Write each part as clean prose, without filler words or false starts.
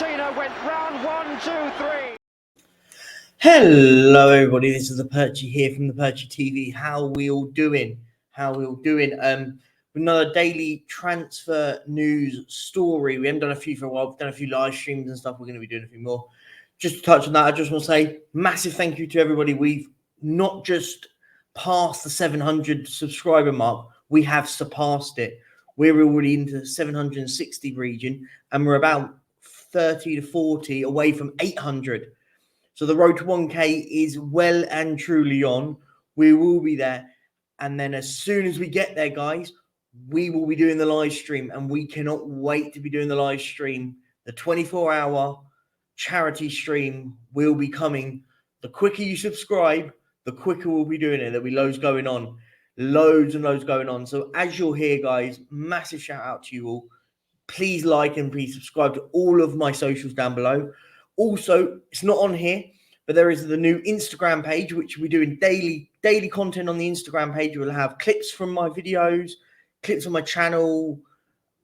Argentina went round 1, 2, 3. Hello everybody, this is the Perchy here from the Perchy TV. How we all doing? Another daily transfer news story. We haven't done a few for a while. We've done a few live streams and stuff. We're going to be doing a few more. Just to touch on that, I just want to say massive thank you to everybody. We've not just passed the 700 subscriber mark, we have surpassed it. We're already into the 760 region and we're about 30 to 40 away from 800. So the road to 1K is well and truly on. We will be there. And then as soon as we get there, guys, we will be doing the live stream. And we cannot wait to be doing the live stream. The 24-hour charity stream will be coming. The quicker you subscribe, the quicker we'll be doing it. There'll be loads going on. Loads and loads going on. So as you're here, guys, massive shout out to you all. Please like and please subscribe to all of my socials down below. Also, it's not on here, but there is the new Instagram page, which we're doing daily content on the Instagram page. We'll have clips from my videos, clips on my channel.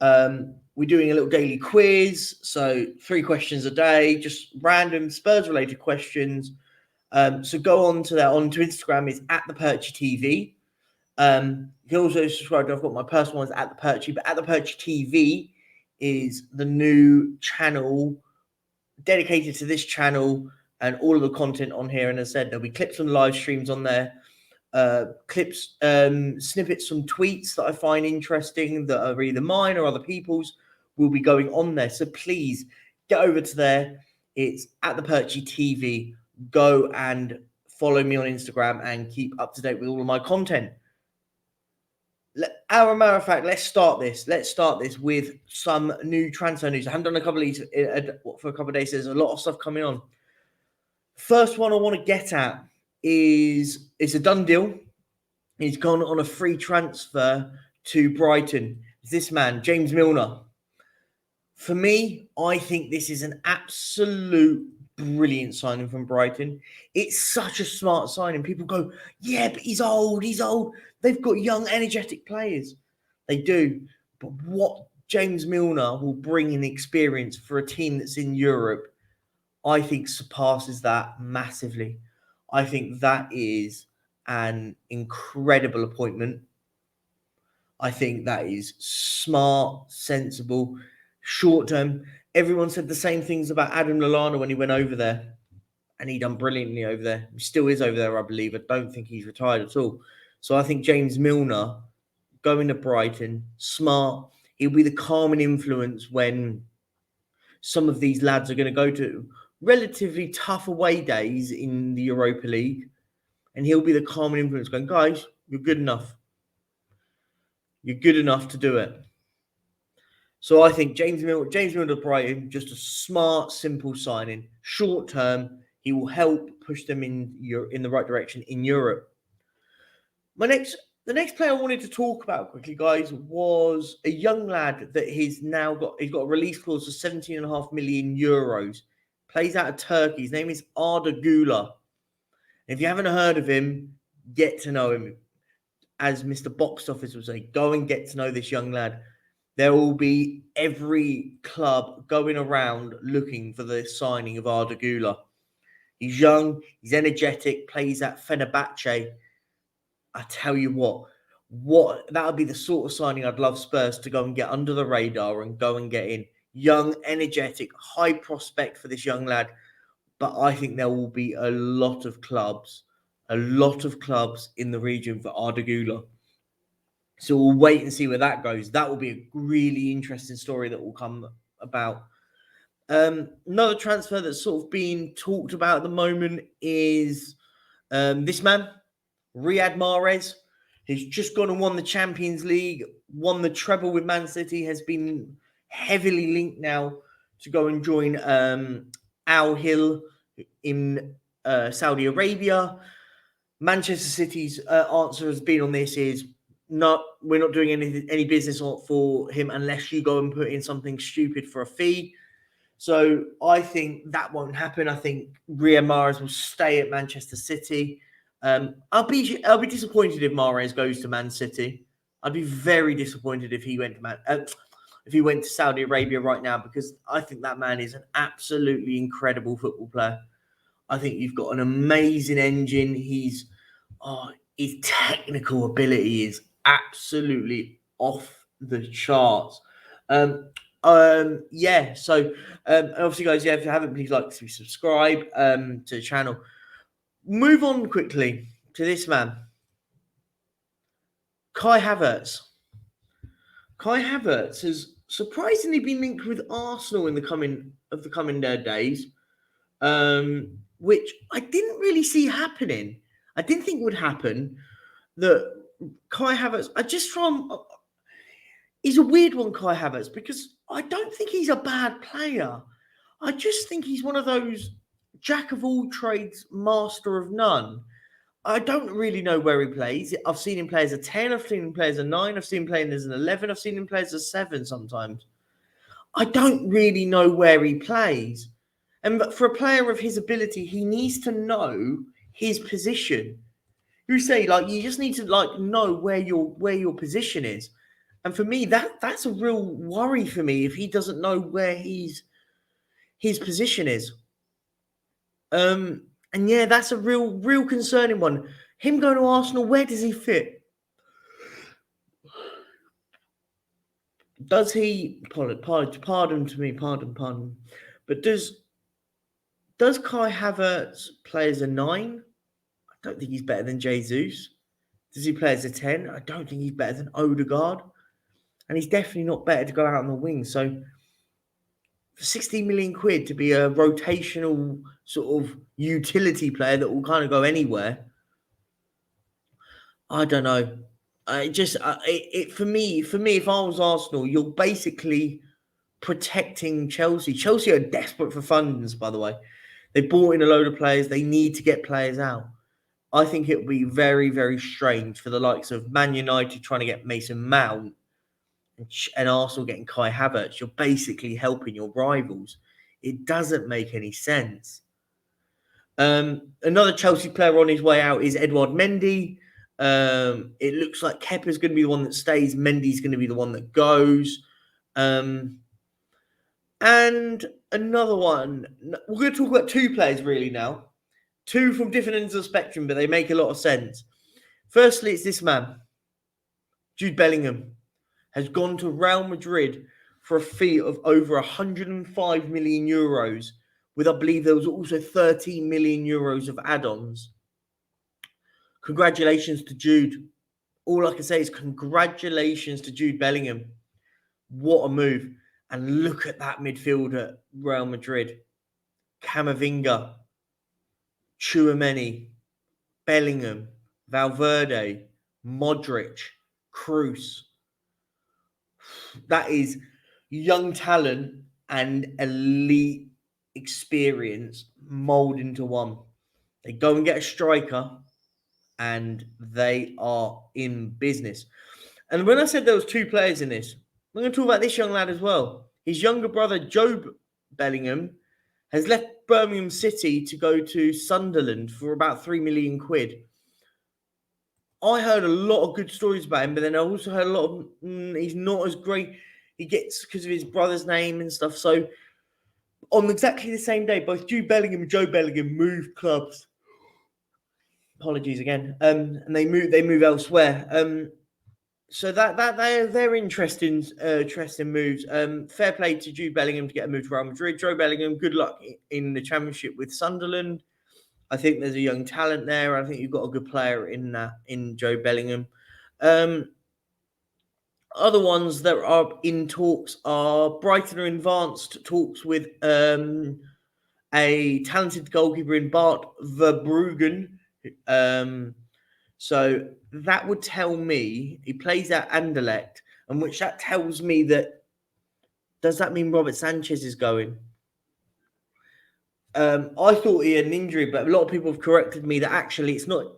We're doing a little daily quiz. So 3 questions a day, just random Spurs-related questions. So go on to that, onto Instagram. It's at the Perchy TV. You can also subscribe. I've got my personal ones at the Perchy, but at the Perchy TV is the new channel dedicated to this channel and all of the content on here. And as I said, there'll be clips and live streams on there, snippets from tweets that I find interesting that are either mine or other people's will be going on there. So please get over to there. It's at the Perchy TV. Go and follow me on Instagram and keep up to date with all of my content. As a matter of fact, let's start this. Let's start this with some new transfer news. I haven't done a couple of these for a couple of days. There's a lot of stuff coming on. First one I want to get at is it's a done deal. He's gone on a free transfer to Brighton. It's this man, James Milner. For me, I think this is an absolute brilliant signing from Brighton. It's such a smart signing. People go, yeah, but he's old. They've got young, energetic players. They do. But what James Milner will bring in experience for a team that's in Europe, I think surpasses that massively. I think that is an incredible appointment. I think that is smart, sensible, short-term. Everyone said the same things about Adam Lallana when he went over there. And he done brilliantly over there. He still is over there, I believe. I don't think he's retired at all. So I think James Milner going to Brighton, smart. He'll be the calming influence when some of these lads are going to go to relatively tough away days in the Europa League. And he'll be the calming influence going, guys, you're good enough. You're good enough to do it. So I think James Milner to Brighton, just a smart, simple signing. Short term, he will help push them in the right direction in Europe. The next player I wanted to talk about quickly, guys, was a young lad that he's got a release clause of 17.5 million euros. Plays out of Turkey. His name is Arda Güler. If you haven't heard of him, get to know him. As Mr. Box Office would say, go and get to know this young lad. There will be every club going around looking for the signing of Arda Güler. He's young, he's energetic, plays at Fenerbahce. I tell you what that would be the sort of signing I'd love Spurs to go and get under the radar and go and get in. Young, energetic, high prospect for this young lad. But I think there will be a lot of clubs in the region for Arda Güler. So we'll wait and see where that goes. That will be a really interesting story that will come about. Another transfer that's sort of being talked about at the moment is this man, Riyad Mahrez. He's just gone and won the Champions League, won the treble with Man City, has been heavily linked now to go and join Al Hilal in Saudi Arabia. Manchester City's answer has been on this is, no, we're not doing any business for him unless you go and put in something stupid for a fee. So I think that won't happen. I think Riyad Mahrez will stay at Manchester City. I'll be disappointed if Mahrez goes to Man City. I'd be very disappointed if he went to if he went to Saudi Arabia right now, because I think that man is an absolutely incredible football player. I think you've got an amazing engine. His technical ability is absolutely off the charts. So obviously, guys, if you haven't, please like to subscribe to the channel. Move on quickly to this man, Kai Havertz. Kai Havertz has surprisingly been linked with Arsenal in the coming days, which I didn't really see happening. I didn't think would happen. That Kai Havertz, he's a weird one, Kai Havertz, because I don't think he's a bad player. I just think he's one of those jack of all trades, master of none. I don't really know where he plays. I've seen him play as a 10, I've seen him play as a 9, I've seen him playing as an 11, I've seen him play as a 7 sometimes. I don't really know where he plays. And for a player of his ability, he needs to know his position. You say, you just need to know where your position is. And for me, that's a real worry for me if he doesn't know where his position is. And yeah, that's a real concerning one. Him going to Arsenal, where does he fit? Does he pardon me, but does Kai Havertz play as a 9? I don't think he's better than Jesus. Does he play as a 10? I don't think he's better than Odegaard. And he's definitely not better to go out on the wing. So for 16 million quid to be a rotational sort of utility player that will kind of go anywhere, I don't know. For me, if I was Arsenal, you're basically protecting Chelsea. Chelsea are desperate for funds, by the way. They bought in a load of players. They need to get players out. I think it would be very, very strange for the likes of Man United trying to get Mason Mount and Arsenal getting Kai Havertz. You're basically helping your rivals. It doesn't make any sense. Another Chelsea player on his way out is Edouard Mendy. It looks like Kepa's going to be the one that stays. Mendy's going to be the one that goes. And another one. We're going to talk about two players really now. Two from different ends of the spectrum, but they make a lot of sense. Firstly, it's this man. Jude Bellingham has gone to Real Madrid for a fee of over 105 million euros, with, I believe, there was also 13 million euros of add-ons. Congratulations to Jude. All I can say is congratulations to Jude Bellingham. What a move. And look at that midfield at Real Madrid. Camavinga, Tchouaméni, Bellingham, Valverde, Modric, Kroos. That is young talent and elite experience molded into one. They go and get a striker and they are in business. And when I said there was two players in this, I'm going to talk about this young lad as well. His younger brother, Joe Bellingham, has left Birmingham City to go to Sunderland for about 3 million quid. I heard a lot of good stories about him, but then I also heard a lot of he's not as great. He gets because of his brother's name and stuff. So on exactly the same day, both Jude Bellingham and Joe Bellingham moved clubs. Apologies again. And they move elsewhere. So they're interesting moves. Fair play to Jude Bellingham to get a move to Real Madrid. Joe Bellingham, good luck in the Championship with Sunderland. I think there's a young talent there. I think you've got a good player in Joe Bellingham. Other ones that are in talks are Brighton are in advanced talks with a talented goalkeeper in Bart Verbruggen. So that would tell me he plays at Anderlecht, and which that tells me that does that mean Robert Sanchez is going? I thought he had an injury, but a lot of people have corrected me that actually it's not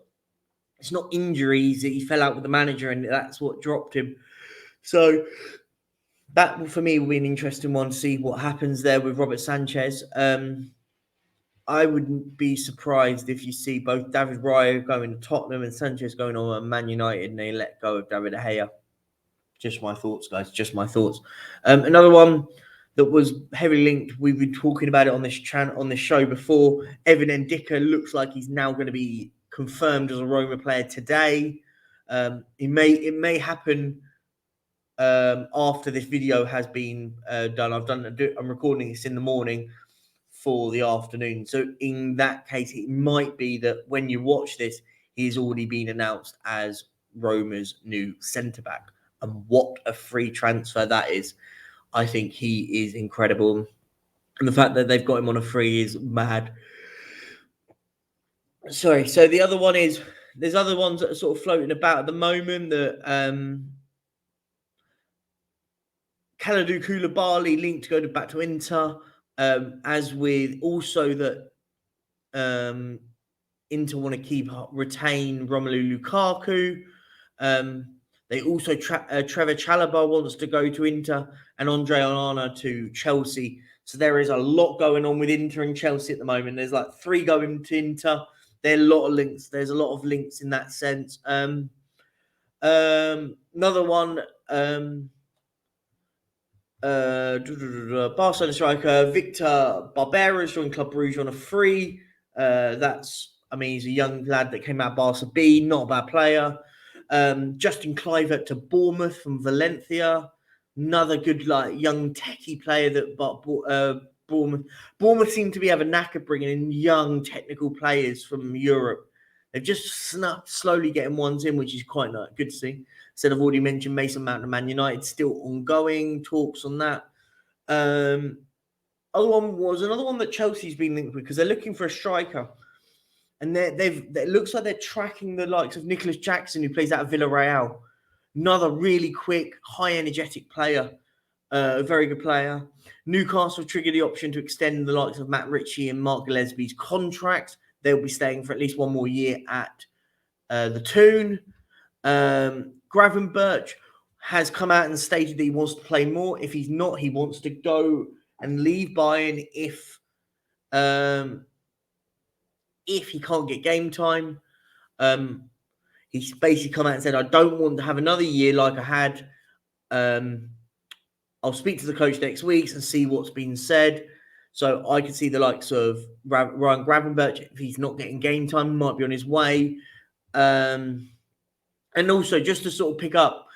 injuries. He fell out with the manager, and that's what dropped him. So that for me will be an interesting one to see what happens there with Robert Sanchez. I wouldn't be surprised if you see both David Raya going to Tottenham and Sanchez going on Man United, and they let go of David De Gea. Just my thoughts, guys. Just my thoughts. Another one that was heavily linked. We've been talking about it on this on this show before. Evan Ndicka looks like he's now going to be confirmed as a Roma player today. It may happen after this video has been done. I'm recording this in the morning for the afternoon. So in that case, it might be that when you watch this, he's already been announced as Roma's new centre-back. And what a free transfer that is. I think he is incredible. And the fact that they've got him on a free is mad. Sorry. So the other one is, there's other ones that are sort of floating about at the moment that Kalidou Koulibaly linked to go back to Inter, as with also that Inter want to retain Romelu Lukaku. They also Trevor Chalobah wants to go to Inter and Andre Onana to Chelsea. So there is a lot going on with Inter and Chelsea at the moment. There's like 3 going to Inter. There are a lot of links. There's a lot of links in that sense. Another one. Barcelona striker Victor Barberas joined Club Brugge on a free. He's a young lad that came out of Barca B, not a bad player. Justin Kluivert to Bournemouth from Valencia, another good young techie player that Bournemouth seem to be having a knack of bringing in young technical players from Europe. They've just slowly getting ones in, which is quite good to see. Said I've already mentioned Mason Mount and Man United, still ongoing talks on that. Another one that Chelsea's been linked with because they're looking for a striker, and it looks like they're tracking the likes of Nicholas Jackson, who plays out of Villarreal. Another really quick, high energetic player, a very good player. Newcastle triggered the option to extend the likes of Matt Ritchie and Mark Gillespie's contract. They'll be staying for at least one more year at the Toon. Gravenberch has come out and stated that he wants to play more. If he's not, he wants to go and leave Bayern if he can't get game time. He's basically come out and said, I don't want to have another year like I had. I'll speak to the coach next week and see what's been said. So I can see the likes of Ryan Gravenberch, if he's not getting game time, might be on his way. And also, just to sort of pick up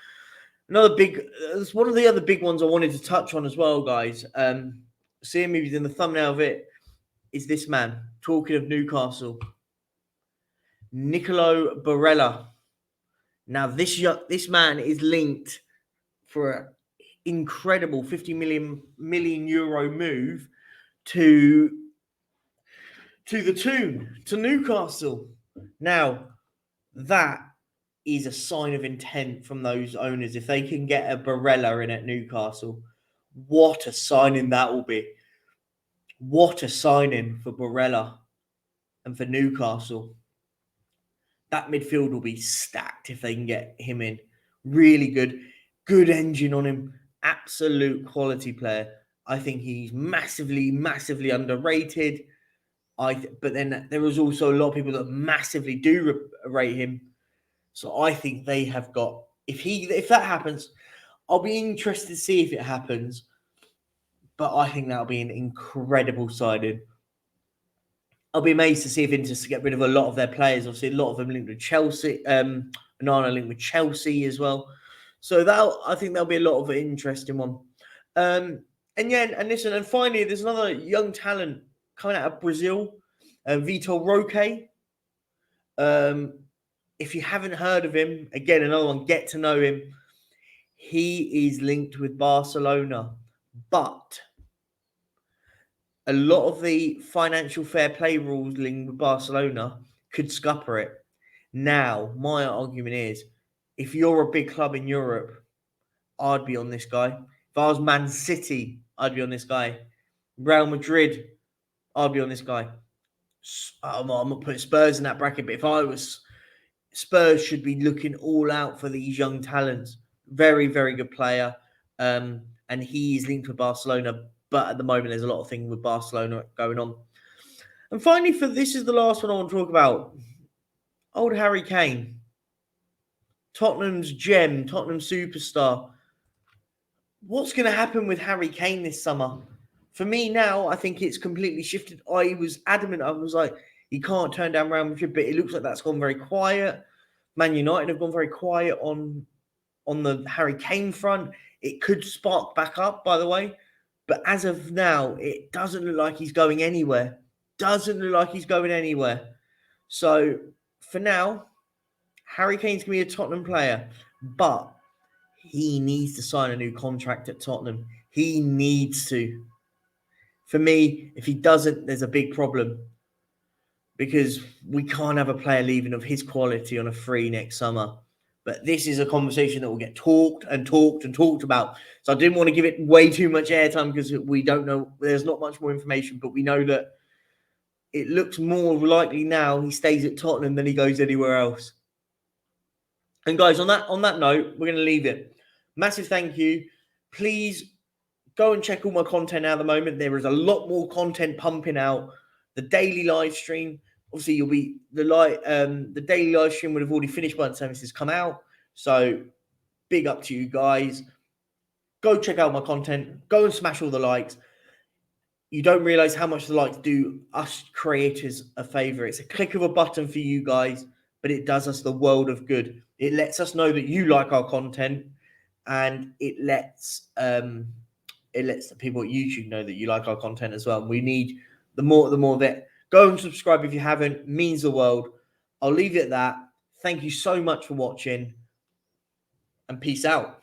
it's one of the other big ones I wanted to touch on as well, guys. Seeing maybe in the thumbnail of it is this man, talking of Newcastle, Nicolo Barella. Now, this man is linked for an incredible 50 million euro move to the Toon, to Newcastle. Now, that is a sign of intent from those owners. If they can get a Barella in at Newcastle, what a signing that will be. What a signing for Barella and for Newcastle. That midfield will be stacked if they can get him in. Really good. Good engine on him. Absolute quality player. I think he's massively, massively underrated. But then there was also a lot of people that massively do rate him. So I think they have got, if that happens, I'll be interested to see if it happens. But I think that'll be an incredible signing. I'll be amazed to see if Inter get rid of a lot of their players. Obviously, a lot of them linked with Chelsea. Onana linked with Chelsea as well. So I think there'll be a lot of an interesting one. And finally, there's another young talent coming out of Brazil, Vitor Roque. If you haven't heard of him, again, another one, get to know him. He is linked with Barcelona, but a lot of the financial fair play rules linked with Barcelona could scupper it. Now, my argument is, if you're a big club in Europe, I'd be on this guy. If I was Man City, I'd be on this guy. Real Madrid, I'd be on this guy. I'm going to put Spurs in that bracket, but if I was, Spurs should be looking all out for these young talents. Very, very good player. And he is linked with Barcelona, but at the moment, there's a lot of things with Barcelona going on. And finally, this is the last one I want to talk about. Old Harry Kane. Tottenham's gem, Tottenham superstar. what's going to happen with Harry Kane this summer? For me now, I think it's completely shifted. I was adamant. I was like, he can't turn down Real Madrid, but it looks like that's gone very quiet. Man United have gone very quiet on the Harry Kane front. It could spark back up, by the way. But as of now, it doesn't look like he's going anywhere. Doesn't look like he's going anywhere. So for now, Harry Kane's going to be a Tottenham player. But he needs to sign a new contract at Tottenham. He needs to. For me, if he doesn't, there's a big problem. Because we can't have a player leaving of his quality on a free next summer. But this is a conversation that will get talked about. So I didn't want to give it way too much airtime because we don't know. There's not much more information, but we know that it looks more likely now he stays at Tottenham than he goes anywhere else. And guys, on that note, we're going to leave it. Massive thank you. Please go and check all my content now at the moment. There is a lot more content pumping out. The daily live stream. Obviously, the daily live stream would have already finished by the time this has come out. So, big up to you guys. Go check out my content. Go and smash all the likes. You don't realize how much the likes do us creators a favor. It's a click of a button for you guys, but it does us the world of good. It lets us know that you like our content, and it lets the people at YouTube know that you like our content as well. We need the more of it. Go and subscribe if you haven't. It means the world. I'll leave it at that. Thank you so much for watching, and peace out.